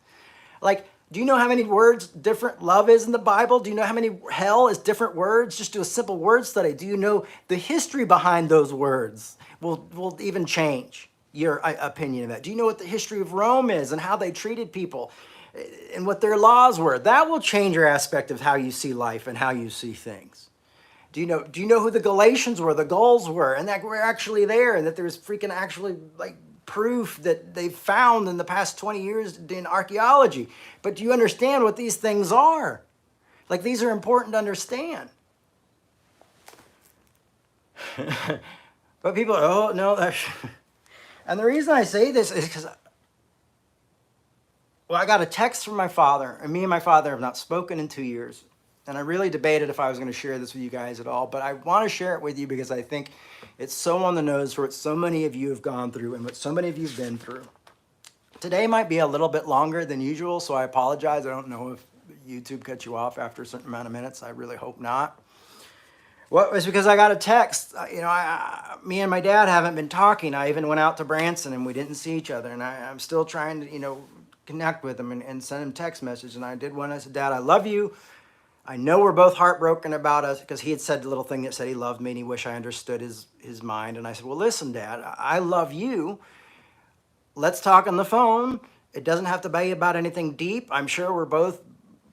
Like, do you know how many words different love is in the Bible? Do you know how many hell is different words? Just do a simple word study. Do you know the history behind those words? Will even change your opinion of that. Do you know what the history of Rome is and how they treated people and what their laws were? That will change your aspect of how you see life and how you see things. Do you know who the Galatians were, the Gauls were, and that we're actually there, and that there's freaking actually like proof that they've found in the past 20 years in archaeology? But do you understand what these things are? Like, these are important to understand. But people, oh no, and the reason I say this is because, well, I got a text from my father, and me and my father have not spoken in 2 years. And I really debated if I was going to share this with you guys at all, but I want to share it with you because I think it's so on the nose for what so many of you have gone through and what so many of you have been through. Today might be a little bit longer than usual, so I apologize. I don't know if YouTube cut you off after a certain amount of minutes. I really hope not. Well, it's because I got a text. Me and my dad haven't been talking. I even went out to Branson and we didn't see each other, and I'm still trying to, connect with him and send him text message. And I did one. I said, Dad, I love you. I know we're both heartbroken about us, because he had said the little thing that said he loved me and he wished I understood his mind. And I said, well, listen, Dad, I love you. Let's talk on the phone. It doesn't have to be about anything deep. I'm sure we're both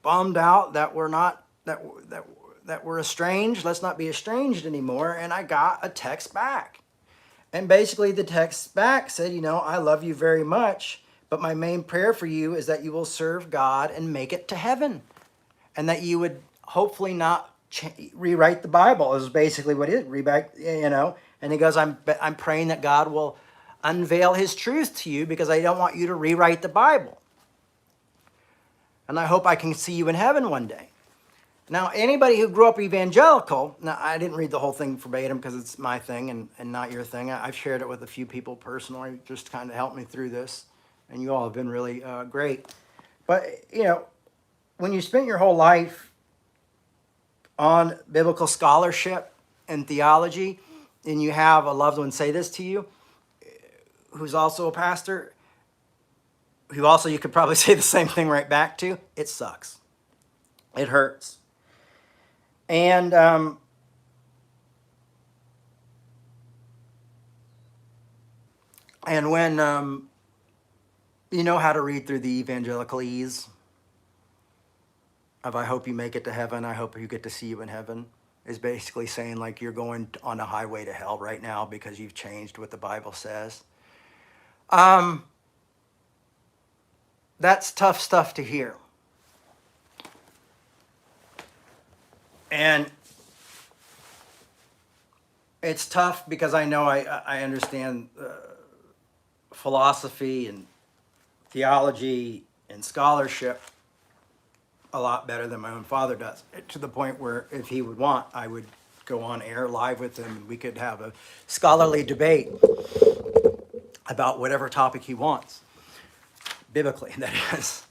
bummed out that we're not, that we're estranged. Let's not be estranged anymore. And I got a text back. And basically the text back said, I love you very much, but my main prayer for you is that you will serve God and make it to heaven. And that you would hopefully not rewrite the Bible is basically what it is. Rewrite, And he goes, I'm praying that God will unveil his truth to you, because I don't want you to rewrite the Bible. And I hope I can see you in heaven one day. Now, anybody who grew up evangelical, now I didn't read the whole thing verbatim because it's my thing and not your thing. I've shared it with a few people personally, just to kind of help me through this. And you all have been really great. But, when you spent your whole life on biblical scholarship and theology, and you have a loved one say this to you, who's also a pastor, who also you could probably say the same thing right back to, it sucks. It hurts. And And when you know how to read through the evangelicalese of "I hope you make it to heaven, I hope you get to see you in heaven," is basically saying like you're going on a highway to hell right now because you've changed what the Bible says. Um, that's tough stuff to hear. And it's tough because I know I understand philosophy and theology and scholarship a lot better than my own father does, to the point where if he would want, I would go on air live with him and we could have a scholarly debate about whatever topic he wants, biblically, that is.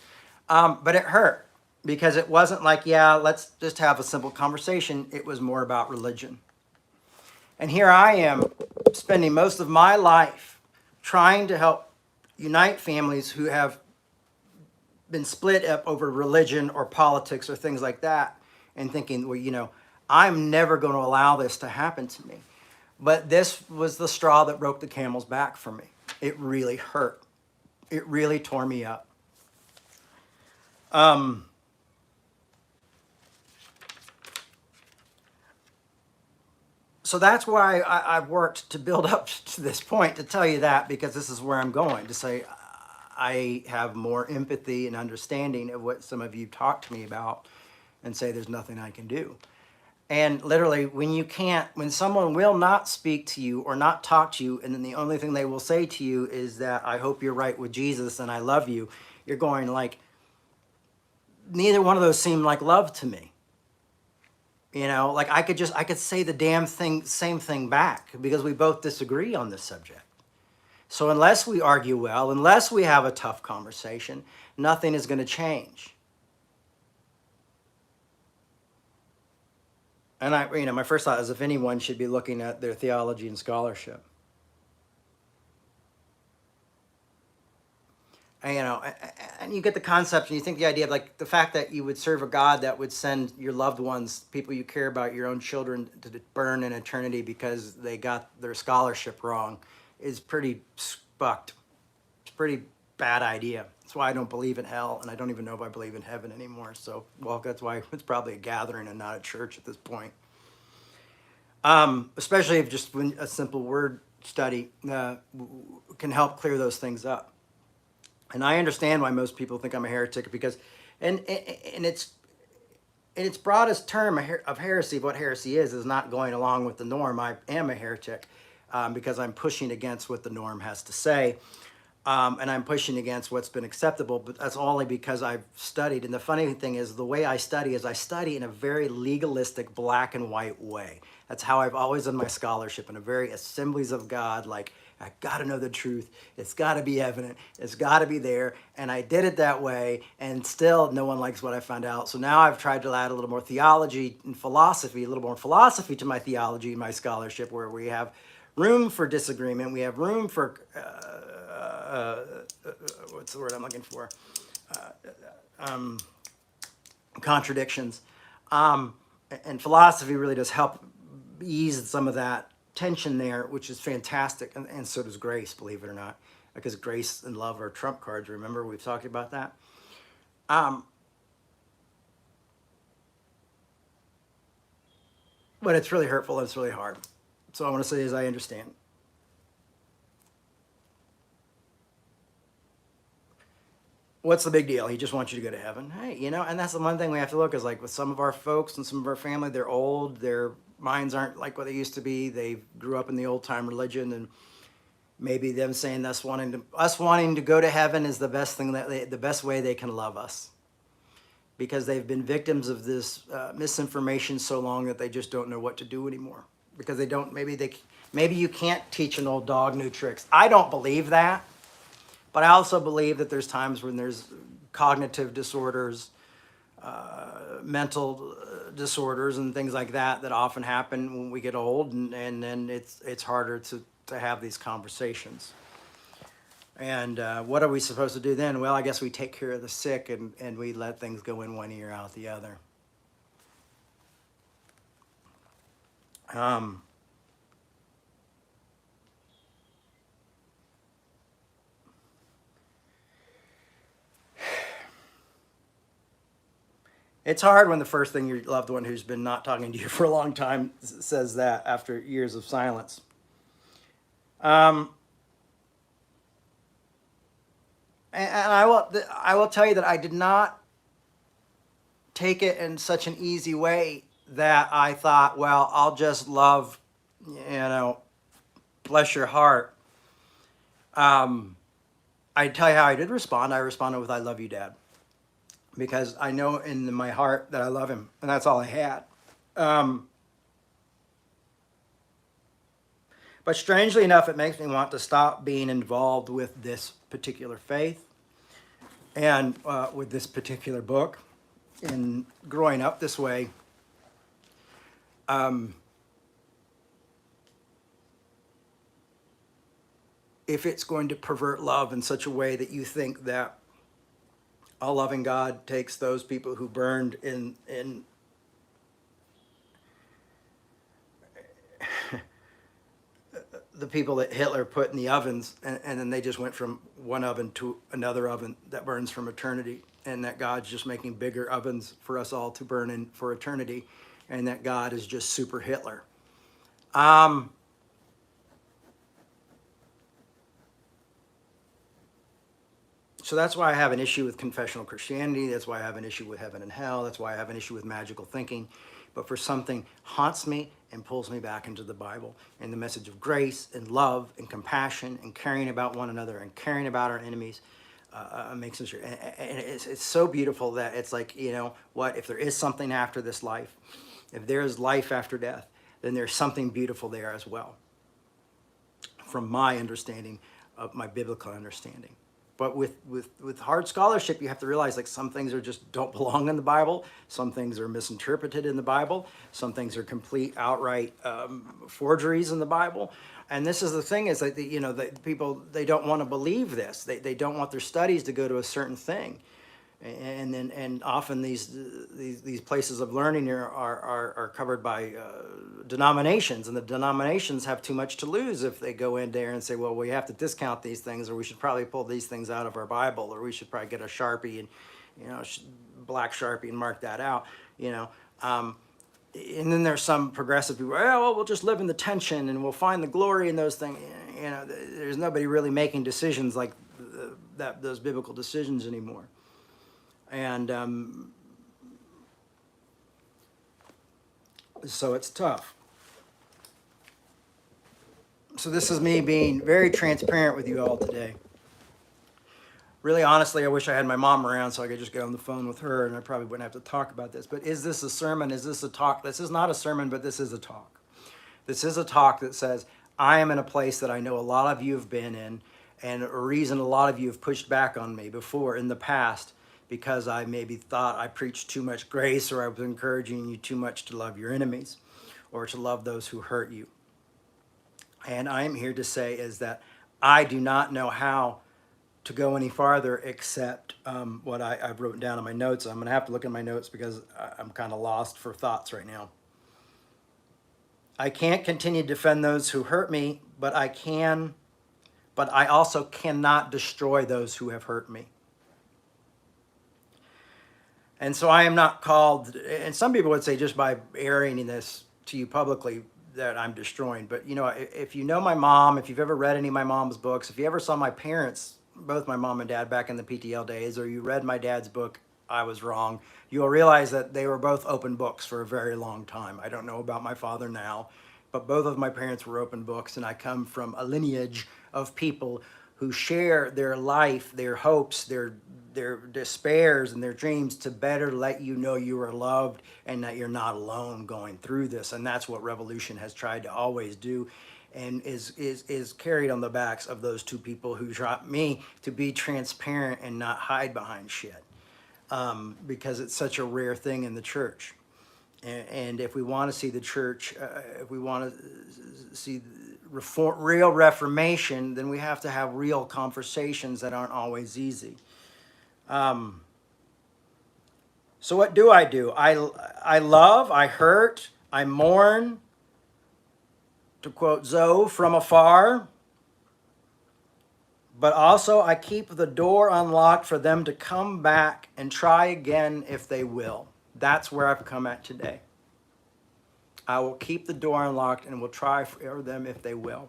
But it hurt because it wasn't like, yeah, let's just have a simple conversation. It was more about religion. And here I am spending most of my life trying to help unite families who have been split up over religion or politics or things like that, and thinking, well, you know, I'm never going to allow this to happen to me. But this was the straw that broke the camel's back for me. It really hurt. It really tore me up. So that's why I've worked to build up to this point, to tell you that, because this is where I'm going, to say I have more empathy and understanding of what some of you talked to me about, and say there's nothing I can do. And literally, when someone will not speak to you or not talk to you, and then the only thing they will say to you is that I hope you're right with Jesus and I love you, you're going like, neither one of those seem like love to me. You know, like I could say the same thing back, because we both disagree on this subject. So unless we argue well, unless we have a tough conversation, nothing is going to change. And my first thought is if anyone should be looking at their theology and scholarship. And, and you get the concept, and you think the idea of like the fact that you would serve a God that would send your loved ones, people you care about, your own children, to burn in eternity because they got their scholarship wrong, is pretty spucked. It's a pretty bad idea. That's why I don't believe in hell, and I don't even know if I believe in heaven anymore. So, well, that's why it's probably a gathering and not a church at this point. Especially if just when a simple word study can help clear those things up. And I understand why most people think I'm a heretic, because, and it's in its broadest term of heresy, what heresy is not going along with the norm. I am a heretic because I'm pushing against what the norm has to say. And I'm pushing against what's been acceptable, but that's only because I've studied. And the funny thing is, the way I study is I study in a very legalistic, black and white way. That's how I've always done my scholarship, in a very Assemblies of God, like, I got to know the truth. It's got to be evident. It's got to be there. And I did it that way, and still no one likes what I found out. So now I've tried to add a little more theology and philosophy, a little more philosophy to my theology and my scholarship, where we have room for disagreement. We have room for what's the word I'm looking for? Contradictions. And philosophy really does help ease some of that tension there, which is fantastic. And so does grace, believe it or not, because grace and love are trump cards. Remember, we've talked about that. But it's really hurtful and it's really hard. So I want to say is I understand. What's the big deal? He just wants you to go to heaven. Hey, and that's the one thing we have to look is, like, with some of our folks and some of our family, they're old, their minds aren't like what they used to be. They grew up in the old time religion, and maybe them saying us wanting to go to heaven is the best thing, the best way they can love us, because they've been victims of this misinformation so long that they just don't know what to do anymore, because they don't, maybe you can't teach an old dog new tricks. I don't believe that. But I also believe that there's times when there's cognitive disorders, mental disorders, and things like that often happen when we get old, and then it's harder to have these conversations. And what are we supposed to do then? Well, I guess we take care of the sick, and we let things go in one ear, out the other. It's hard when the first thing your loved one who's been not talking to you for a long time says that after years of silence. And I will tell you that I did not take it in such an easy way that I thought, well, I'll just love, bless your heart. I tell you how I did respond. I responded with, I love you, Dad. Because I know in my heart that I love him, and that's all I had. But strangely enough, it makes me want to stop being involved with this particular faith and with this particular book. And growing up this way, if it's going to pervert love in such a way that you think that a loving God takes those people who burned in the people that Hitler put in the ovens, and then they just went from one oven to another oven that burns from eternity, and that God's just making bigger ovens for us all to burn in for eternity, and that God is just super Hitler. So that's why I have an issue with confessional Christianity. That's why I have an issue with heaven and hell. That's why I have an issue with magical thinking. But for something haunts me and pulls me back into the Bible and the message of grace and love and compassion and caring about one another and caring about our enemies, makes us. And it's so beautiful that it's like, what, if there is something after this life, if there is life after death, then there's something beautiful there as well, from my understanding of my biblical understanding. But with hard scholarship, you have to realize, like, some things are just don't belong in the Bible. Some things are misinterpreted in the Bible. Some things are complete, outright forgeries in the Bible. And this is the thing, is that that people, they don't want to believe this. They don't want their studies to go to a certain thing. And often these places of learning are covered by denominations, and the denominations have too much to lose if they go in there and say, well, we have to discount these things, or we should probably pull these things out of our Bible, or we should probably get a Sharpie and black Sharpie and mark that out. And then there's some progressive people, well, we'll just live in the tension and we'll find the glory in those things. There's nobody really making decisions like those biblical decisions anymore. And so it's tough. So this is me being very transparent with you all today. Really, honestly, I wish I had my mom around so I could just get on the phone with her and I probably wouldn't have to talk about this. But is this a sermon? Is this a talk? This is not a sermon, but this is a talk. This is a talk that says, I am in a place that I know a lot of you have been in, and a reason a lot of you have pushed back on me before in the past, because I maybe thought I preached too much grace, or I was encouraging you too much to love your enemies or to love those who hurt you. And I am here to say is that I do not know how to go any farther except what I've written down in my notes. I'm going to have to look at my notes because I'm kind of lost for thoughts right now. I can't continue to defend those who hurt me, but I also cannot destroy those who have hurt me. And so I am not called, and some people would say just by airing this to you publicly that I'm destroying. But, if you know my mom, if you've ever read any of my mom's books, if you ever saw my parents, both my mom and dad back in the PTL days, or you read my dad's book, I Was Wrong, you'll realize that they were both open books for a very long time. I don't know about my father now, but both of my parents were open books, and I come from a lineage of people who share their life, their hopes, their despairs and their dreams to better let you know you are loved and that you're not alone going through this. And that's what Revolution has tried to always do, and is carried on the backs of those two people who taught me to be transparent and not hide behind shit, because it's such a rare thing in the church. And if we want to see the church, if we want to see real reformation, then we have to have real conversations that aren't always easy. So what do? I love, I hurt, I mourn, to quote Zoe, from afar. But also I keep the door unlocked for them to come back and try again if they will. That's where I've come at today. I will keep the door unlocked and will try for them if they will.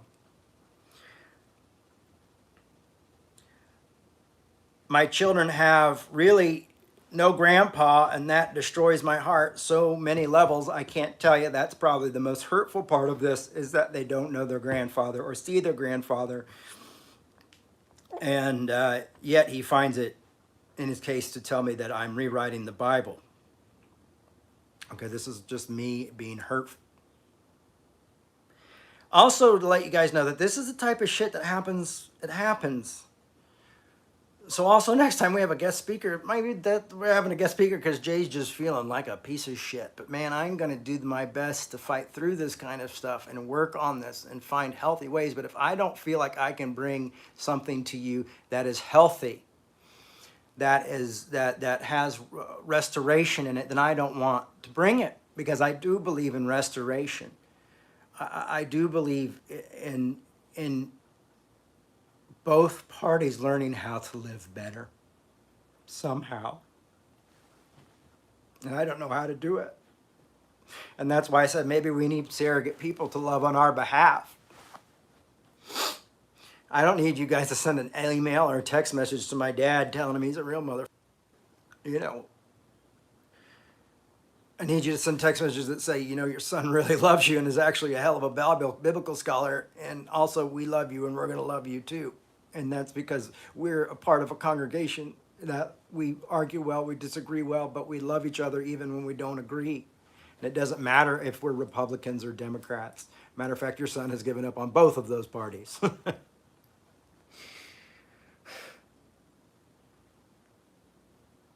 My children have really no grandpa, and that destroys my heart so many levels. I can't tell you. That's probably the most hurtful part of this, is that they don't know their grandfather or see their grandfather. And yet he finds it in his case to tell me that I'm rewriting the Bible. Okay, this is just me being hurtful. Also, to let you guys know that this is the type of shit that happens. It happens. So also next time we have a guest speaker, maybe that we're having a guest speaker because Jay's just feeling like a piece of shit. But man, I'm going to do my best to fight through this kind of stuff and work on this and find healthy ways. But if I don't feel like I can bring something to you that is healthy, that has restoration in it, then I don't want to bring it, because I do believe in restoration. I do believe in both parties learning how to live better somehow. And I don't know how to do it. And that's why I said maybe we need surrogate people to love on our behalf. I don't need you guys to send an email or a text message to my dad telling him he's a real mother. You know, I need you to send text messages that say, you know, your son really loves you and is actually a hell of a biblical scholar. And also, we love you and we're going to love you too. And that's because we're a part of a congregation that we argue well, we disagree well, but we love each other even when we don't agree. And it doesn't matter if we're Republicans or Democrats. Matter of fact, your son has given up on both of those parties.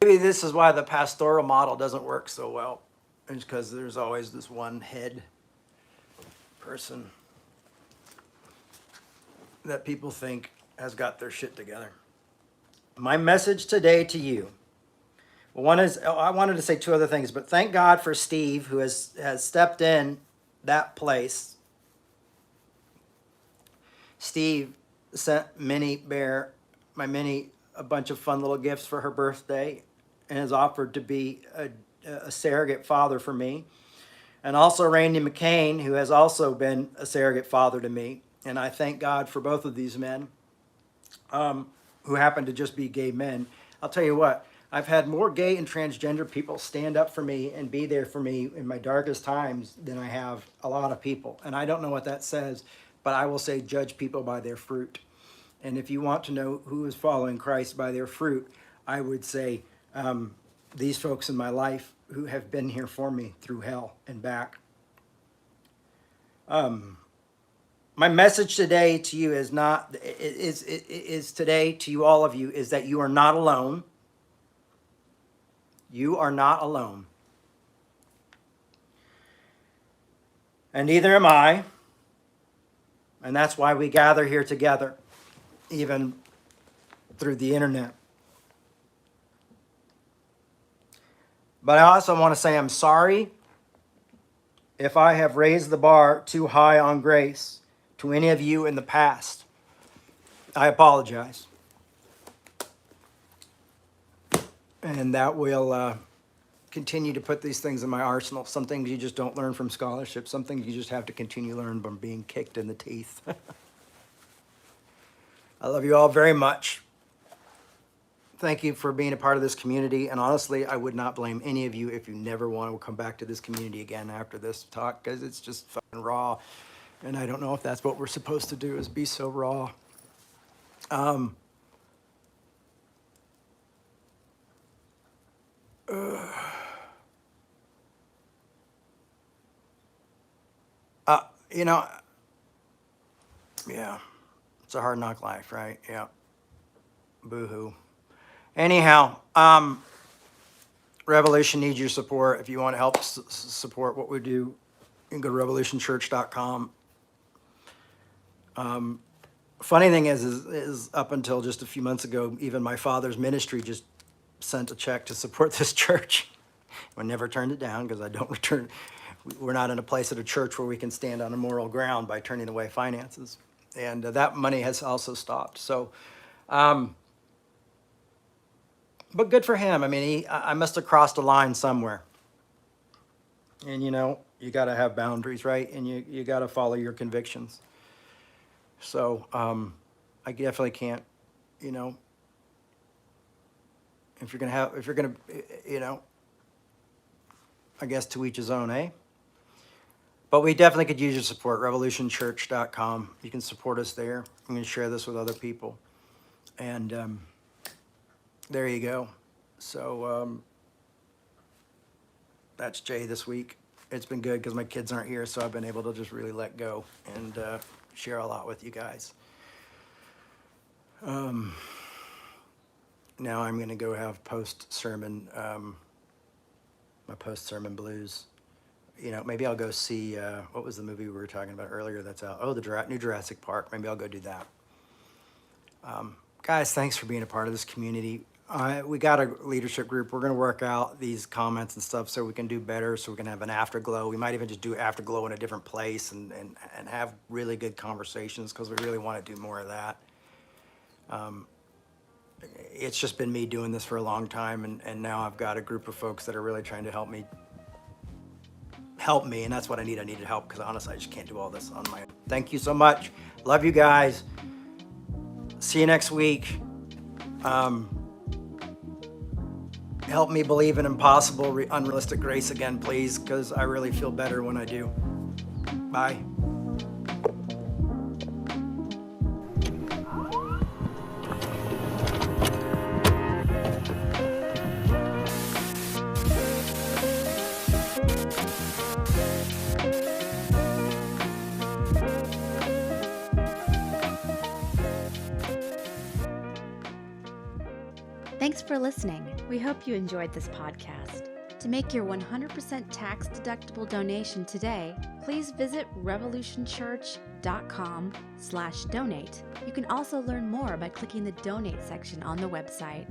Maybe this is why the pastoral model doesn't work so well. It's because there's always this one head person that people think has got their shit together. My message today to you, one is, I wanted to say two other things, but thank God for Steve, who has stepped in that place. Steve sent my Minnie a bunch of fun little gifts for her birthday, and has offered to be a surrogate father for me. And also Randy McCain, who has also been a surrogate father to me. And I thank God for both of these men, who happen to just be gay men. I'll tell you what, I've had more gay and transgender people stand up for me and be there for me in my darkest times than I have a lot of people. And I don't know what that says, but I will say judge people by their fruit. And if you want to know who is following Christ by their fruit, I would say these folks in my life who have been here for me through hell and back. My message today to you is today to you, all of you, is that you are not alone. You are not alone. And neither am I. And that's why we gather here together, even through the internet. But I also want to say I'm sorry if I have raised the bar too high on grace to any of you in the past. I apologize. And that will continue to put these things in my arsenal. Some things you just don't learn from scholarship. Some things you just have to continue to learn from being kicked in the teeth. I love you all very much. Thank you for being a part of this community. And honestly, I would not blame any of you if you never want to come back to this community again after this talk, because it's just fucking raw. And I don't know if that's what we're supposed to do, is be so raw. You know, yeah, it's a hard knock life, right? Yeah. Boo-hoo. Anyhow, Revolution needs your support. If you want to help support what we do, you can go to revolutionchurch.com. Funny thing is up until just a few months ago, even my father's ministry just sent a check to support this church. I never turned it down because I don't return. We're not in a place at a church where we can stand on a moral ground by turning away finances. And that money has also stopped. So, but good for him. I mean, I must have crossed a line somewhere. And you got to have boundaries, right? And you got to follow your convictions. So I definitely can't, you know, if you're gonna, I guess to each his own, eh? But we definitely could use your support. Revolutionchurch.com. You can support us there. You can share this with other people. And there you go. So that's Jay this week. It's been good because my kids aren't here, so I've been able to just really let go and share a lot with you guys. Now I'm going to go have post-sermon, my post-sermon blues. Maybe I'll go see, what was the movie we were talking about earlier that's out? Oh, the new Jurassic Park. Maybe I'll go do that. Guys, thanks for being a part of this community. We got a leadership group. We're going to work out these comments and stuff so we can do better, so we can have an afterglow. We might even just do afterglow in a different place and have really good conversations because we really want to do more of that. It's just been me doing this for a long time, and now I've got a group of folks that are really trying to help me, and that's what I need. I needed help because honestly, I just can't do all this on my own. Thank you so much. Love you guys. See you next week. Help me believe in impossible, unrealistic grace again, please, because I really feel better when I do. Bye. Thanks for listening. We hope you enjoyed this podcast. To make your 100% tax-deductible donation today, please visit revolutionchurch.com/donate. You can also learn more by clicking the donate section on the website.